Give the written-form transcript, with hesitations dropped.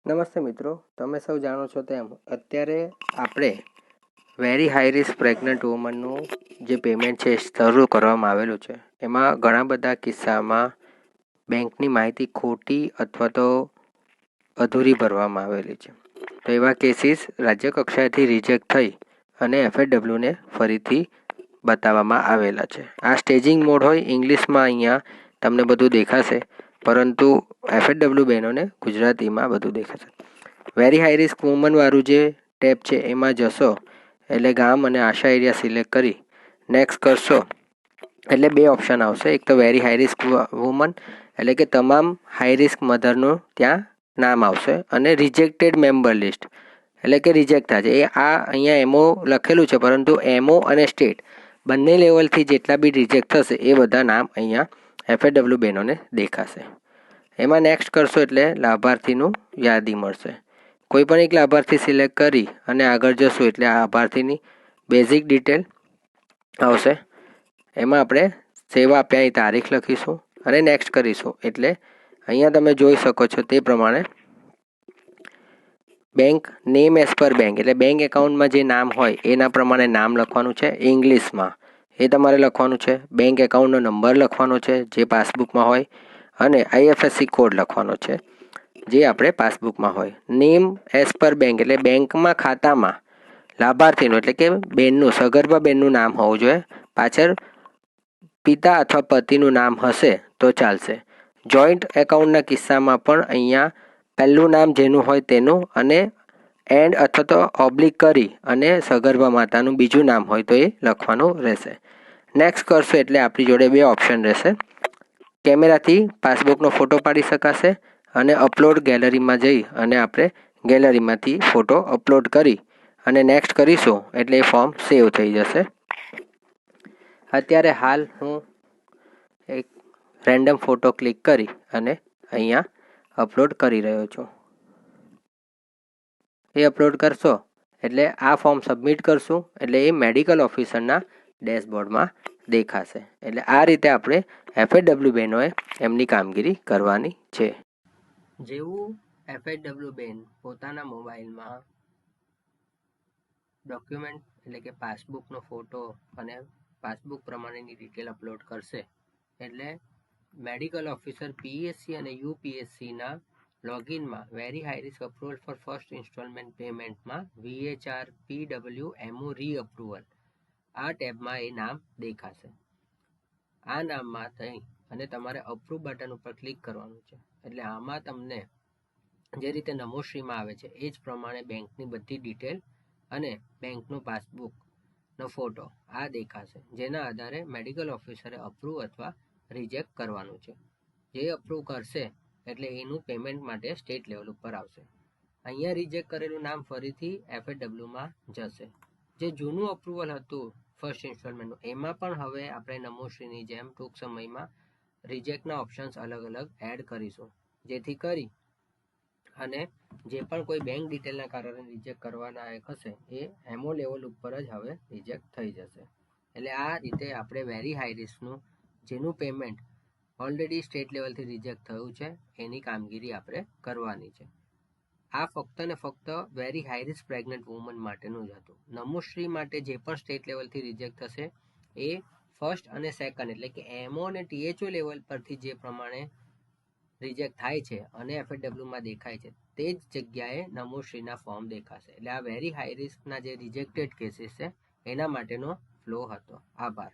નમસ્તે મિત્રો, તમે સૌ જાણો છો તેમ અત્યારે આપણે વેરી હાઈ રિસ્ક પ્રેગ્નન્ટ વુમનનું જે પેમેન્ટ છે શરૂ કરવામાં આવેલું છે. એમાં ઘણા બધા કિસ્સામાં બેંકની માહિતી ખોટી અથવા તો અધૂરી ભરવામાં આવેલી છે. તો એવા કેસીસ રાજ્ય કક્ષાએથી રિજેક્ટ થઈ અને FAWને ફરીથી બતાવવામાં આવેલા છે. આ સ્ટેજિંગ મોડ હોય, ઇંગ્લિશમાં અહીંયા તમને બધું દેખાશે, પરંતુ FAW બહેનોને ગુજરાતીમાં બધું દેખાશે. વેરી હાઈ રિસ્ક વુમનવાળું જે ટેબ છે એમાં જશો એટલે ગામ અને આશા એરિયા સિલેક્ટ કરી નેક્સ્ટ કરશો એટલે બે ઓપ્શન આવશે. એક તો વેરી હાઈ રિસ્ક વુમન એટલે કે તમામ હાઈ રિસ્ક મધરનું ત્યાં નામ આવશે, અને રિજેક્ટેડ મેમ્બર લિસ્ટ એટલે કે રિજેક્ટ થાય છે. એ આ અહીંયા એમઓ લખેલું છે, પરંતુ એમઓ અને સ્ટેટ બંને લેવલથી જેટલા બી રિજેક્ટ થશે એ બધા નામ અહીંયા FAW બહેનોને દેખાશે. એમાં નેક્સ્ટ કરશો એટલે લાભાર્થીનું યાદી મળશે. કોઈ પણ એક લાભાર્થી સિલેક્ટ કરી અને આગળ જશું એટલે આ લાભાર્થીની બેઝિક ડિટેલ આવશે. એમાં આપણે સેવા આપ્યાની તારીખ લખીશું અને નેક્સ્ટ કરીશું. એટલે અહીંયા તમે જોઈ શકો છો તે પ્રમાણે bank name as per bank એટલે બેંક એકાઉન્ટમાં જે નામ હોય એના પ્રમાણે નામ લખવાનું છે ઇંગ્લિશમાં, એ તમારે લખવાનું છે. બેંક એકાઉન્ટનો નંબર લખવાનો છે જે પાસબુકમાં હોય, અને IFSC કોડ લખવાનો છે જે આપણે પાસબુકમાં હોય. નેમ એઝ પર બેંક એટલે બેંકમાં ખાતામાં લાભાર્થીનું એટલે કે બેનનું, સગર્ભા બેનનું નામ હોવું જોઈએ. પાછળ પિતા અથવા પતિનું નામ હશે તો ચાલશે. જોઈન્ટ એકાઉન્ટના કિસ્સામાં પણ અહીંયા પહેલું નામ જેનું હોય તેનું અને એન્ડ અથવા તો ઓબ્લિક કરી અને સગર્ભા માતાનું બીજું નામ હોય તો એ લખવાનું રહેશે. નેક્સ્ટ કરશો એટલે આપણી જોડે બે ઓપ્શન રહેશે. કેમેરાથી પાસબુકનો ફોટો પાડી શકાશે અને અપલોડ ગેલેરીમાં જઈ અને આપણે ગેલેરીમાંથી ફોટો અપલોડ કરી અને નેક્સ્ટ કરીશું એટલે એ ફોર્મ સેવ થઈ જશે. અત્યારે હાલ હું એક રેન્ડમ ફોટો ક્લિક કરી અને અહીંયા અપલોડ કરી રહ્યો છું. એ અપલોડ કરશો એટલે આ ફોર્મ સબમિટ કરશું એટલે એ મેડિકલ ઓફિસરના ડેશબોર્ડમાં દેખાશે. એટલે આ રીતે આપણે FAW બહેનોએ એમની કામગીરી કરવાની છે. જેવું FAW બેન પોતાના મોબાઈલમાં ડોક્યુમેન્ટ એટલે કે પાસબુકનો ફોટો અને પાસબુક પ્રમાણેની ડિટેલ અપલોડ કરશે એટલે મેડિકલ ઓફિસર PSC અને UPSCના લોગિનમાં very high risk approval for first instalment પેમેન્ટમાં VHR PWMO રીઅપ્રુવલ આ ટેબમાં એ નામ દેખાશે. આ નામમાં થઈ અને તમારે અપ્રૂવ બટન ઉપર ક્લિક કરવાનું છે. એટલે આમાં તમને જે રીતે નમોશ્રીમાં આવે છે એ જ પ્રમાણે બેંકની બધી ડિટેલ અને બેંકનું પાસબુકનો ફોટો આ દેખાશે, જેના આધારે મેડિકલ ઓફિસરે અપ્રૂવ અથવા રિજેક્ટ કરવાનું છે. જે અપ્રૂવ કરશે એટલે એનું પેમેન્ટ માટે સ્ટેટ લેવલ ઉપર આવશે. અહીંયા રિજેક્ટ કરેલું નામ ફરીથી FAWમાં જશે. જે જૂનું અપ્રુવલ હતું ફર્સ્ટ ઇન્સ્ટોલમેન્ટનું એમાં પણ હવે આપણે નમોશ્રીની જેમ ટૂંક સમયમાં રિજેક્ટના ઓપ્શન્સ અલગ અલગ એડ કરીશું, જેથી કરી અને જે પણ કોઈ બેંક ડિટેલના કારણે રિજેક્ટ કરવાના હશે એ એમઓ લેવલ ઉપર જ હવે રિજેક્ટ થઈ જશે. એટલે આ રીતે આપણે વેરી હાઈ રિસ્કનું જેનું પેમેન્ટ ઓલરેડી સ્ટેટ લેવલથી રિજેક્ટ થયું છે એની કામગીરી આપણે કરવાની છે. આ ફક્ત ને ફક્ત very high risk pregnant woman માટેનું જ હતું. નમોશ્રી માટે જે પણ સ્ટેટ લેવલથી રિજેક્ટ થશે એ ફર્સ્ટ અને સેકન્ડ એટલે કે એમઓ અને THO લેવલ પરથી જે પ્રમાણે રિજેક્ટ થાય છે અને FAWમાં દેખાય છે તે જ જગ્યાએ નમોશ્રીના ફોર્મ દેખાશે. એટલે આ વેરી હાઈ રિસ્કના જે રિજેક્ટેડ કેસીસ છે એના માટેનો ફ્લો હતો. આભાર.